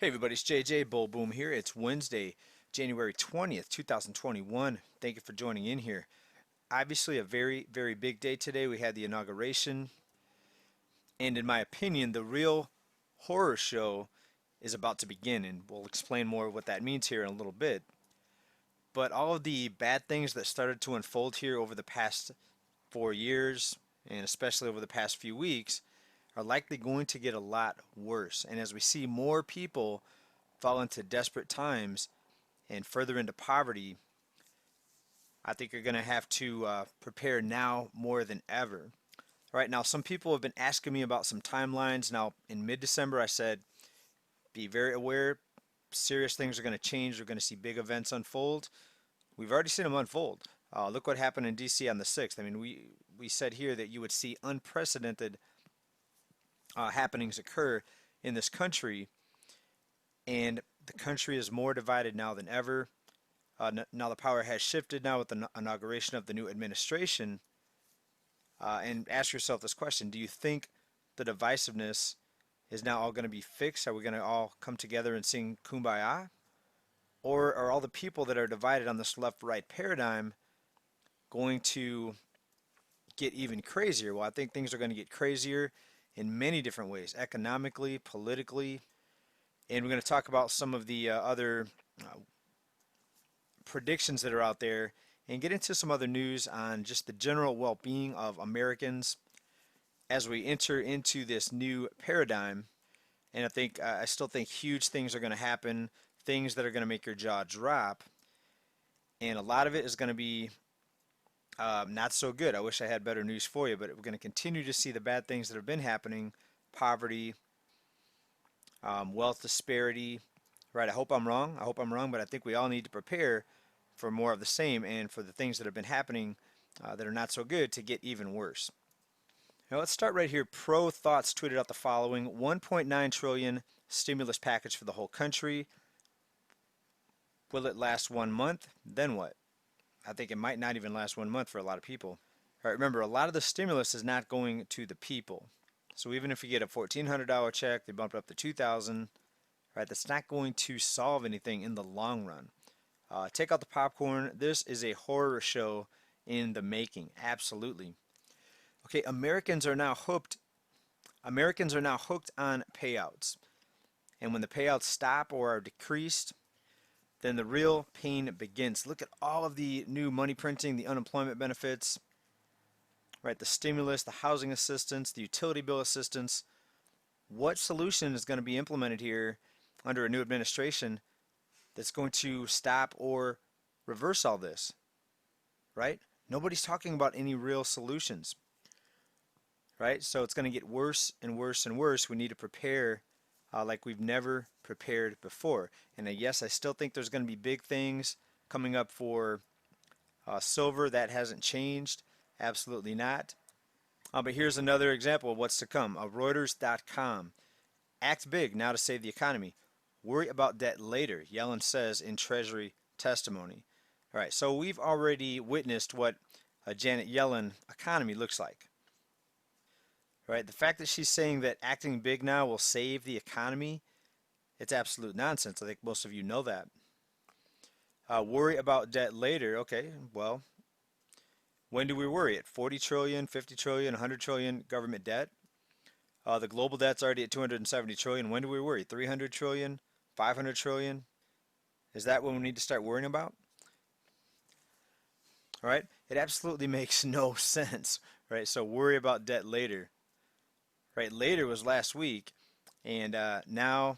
Hey everybody, it's JJ Bull Boom here. It's Wednesday, January 20th, 2021. Thank you for joining in here. Obviously, a very, very big day today. We had the inauguration, and in my opinion, the real horror show is about to begin, and we'll explain more what that means here in a little bit. But all of the bad things that started to unfold here over the past 4 years, and especially over the past few weeks, are likely going to get a lot worse. And as we see more people fall into desperate times and further into poverty, I think you're going to have to prepare now more than ever. All right, now some people have been asking me about some timelines. Now, in mid-December, I said, be very aware. Serious things are going to change. We're going to see big events unfold. We've already seen them unfold. Look what happened in D.C. on the 6th. I mean, we said here that you would see unprecedented happenings occur in this country, and the country is more divided now than ever. Now the power has shifted now with the inauguration of the new administration. And ask yourself this question: do you think the divisiveness is now all going to be fixed? Are we going to all come together and sing Kumbaya? Or are all the people that are divided on this left-right paradigm going to get even crazier? Well, I think things are going to get crazier in many different ways, economically, politically, and we're going to talk about some of the other predictions that are out there and get into some other news on just the general well-being of Americans as we enter into this new paradigm. And I still think huge things are going to happen, things that are going to make your jaw drop, and a lot of it is going to be not so good. I wish I had better news for you, but we're going to continue to see the bad things that have been happening: poverty, wealth disparity. Right? I hope I'm wrong. But I think we all need to prepare for more of the same and for the things that have been happening that are not so good to get even worse. Now let's start right here. Pro Thoughts tweeted out the following: 1.9 trillion stimulus package for the whole country. Will it last 1 month? Then what? I think it might not even last 1 month for a lot of people. All right, remember, a lot of the stimulus is not going to the people. So even if you get a $1,400 check, they bump it up to $2,000. Right, that's not going to solve anything in the long run. Take out the popcorn. This is a horror show in the making. Absolutely. Okay, Americans are now hooked. Americans are now hooked on payouts. And when the payouts stop or are decreased, then the real pain begins. Look at all of the new money printing, the unemployment benefits, right? The stimulus, the housing assistance, the utility bill assistance. What solution is going to be implemented here under a new administration that's going to stop or reverse all this, right? Nobody's talking about any real solutions, right? So it's going to get worse and worse and worse. We need to prepare like we've never prepared before. And yes, I still think there's going to be big things coming up for silver. That hasn't changed. Absolutely not. But here's another example of what's to come. Reuters.com. Act big now to save the economy. Worry about debt later, Yellen says in Treasury testimony. All right, so we've already witnessed what a Janet Yellen economy looks like. Right? The fact that she's saying that acting big now will save the economy, it's absolute nonsense. I think most of you know that. Worry about debt later. Okay, well, when do we worry? At 40 trillion, 50 trillion, 100 trillion government debt? The global debt's already at 270 trillion. When do we worry? 300 trillion, 500 trillion? Is that what we need to start worrying about? All right? It absolutely makes no sense, right? So worry about debt later. Right? Later was last week, and now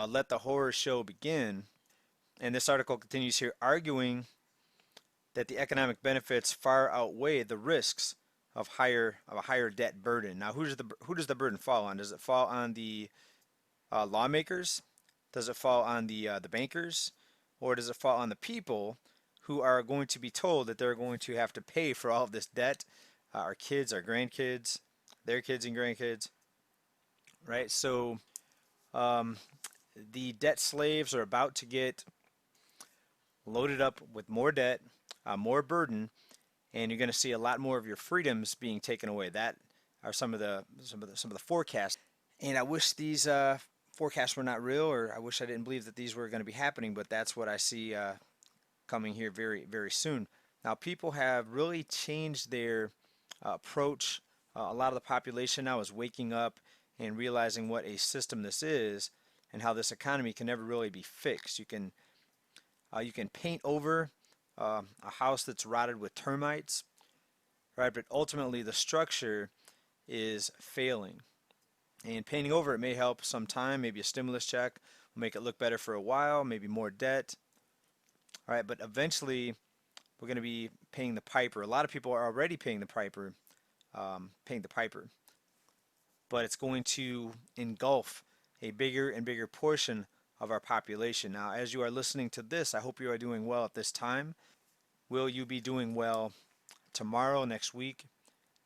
let the horror show begin. And this article continues here, arguing that the economic benefits far outweigh the risks of a higher debt burden. Now, who does the burden fall on? Does it fall on the lawmakers? Does it fall on the bankers? Or does it fall on the people who are going to be told that they're going to have to pay for all of this debt? Our kids, our grandkids, their kids and grandkids, right? So the debt slaves are about to get loaded up with more debt, more burden, and you're going to see a lot more of your freedoms being taken away. That are some of the forecasts. And I wish these forecasts were not real, or I wish I didn't believe that these were going to be happening, but that's what I see coming here very, very soon. Now, people have really changed their approach. A lot of the population now is waking up and realizing what a system this is and how this economy can never really be fixed. You can paint over a house that's rotted with termites, right? But ultimately, the structure is failing. And painting over it may help some time. Maybe a stimulus check will make it look better for a while. Maybe more debt. All right, but eventually, we're going to be paying the piper. A lot of people are already paying the piper, paying the piper, but it's going to engulf a bigger and bigger portion of our population. Now, as you are listening to this, I hope you are doing well at this time. Will you be doing well tomorrow, next week,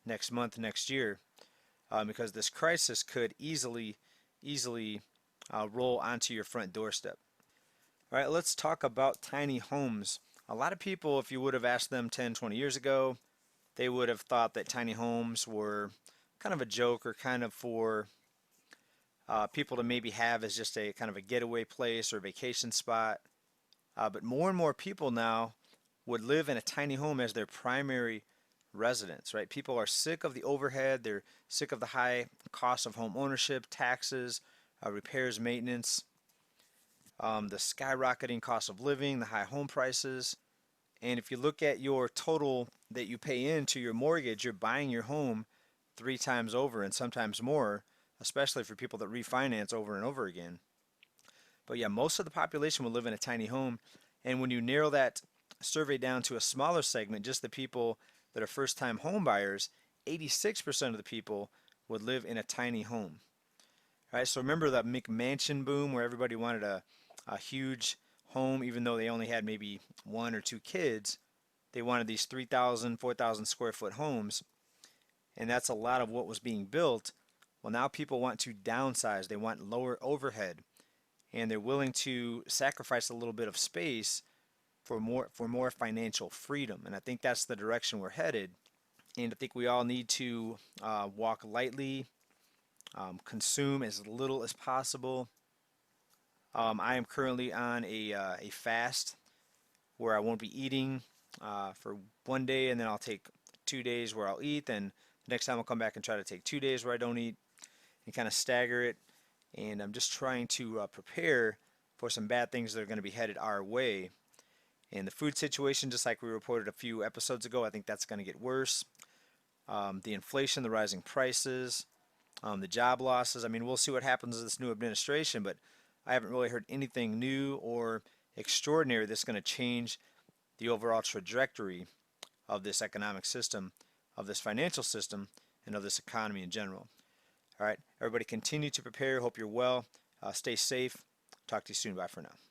next month, next year? Because this crisis could easily roll onto your front doorstep. All right, let's talk about tiny homes. A lot of people, if you would have asked them 10, 20 years ago, they would have thought that tiny homes were kind of a joke or kind of for people to maybe have as just a kind of a getaway place or vacation spot. But more and more people now would live in a tiny home as their primary residence, right? People are sick of the overhead. They're sick of the high cost of home ownership, taxes, repairs, maintenance, the skyrocketing cost of living, the high home prices. And if you look at your total that you pay into your mortgage, you're buying your home 3 times over and sometimes more, especially for people that refinance over and over again. But yeah, most of the population will live in a tiny home. And when you narrow that survey down to a smaller segment, just the people that are first-time home buyers, 86% of the people would live in a tiny home. All right, so remember the McMansion boom where everybody wanted a huge home even though they only had maybe 1 or 2 kids. They wanted these 3,000, 4,000 square foot homes, and that's a lot of what was being built. Well, now people want to downsize. They want lower overhead, and they're willing to sacrifice a little bit of space for more financial freedom. And I think that's the direction we're headed. And I think we all need to walk lightly, consume as little as possible. I am currently on a fast where I won't be eating for one day, and then I'll take 2 days where I'll eat. Then next time I'll come back and try to take 2 days where I don't eat and kind of stagger it. And I'm just trying to prepare for some bad things that are going to be headed our way. And the food situation, just like we reported a few episodes ago, I think that's going to get worse. The inflation, the rising prices, the job losses. I mean, we'll see what happens with this new administration, but I haven't really heard anything new or extraordinary that's going to change the overall trajectory of this economic system, of this financial system, and of this economy in general. All right, everybody continue to prepare. Hope you're well. Stay safe. Talk to you soon. Bye for now.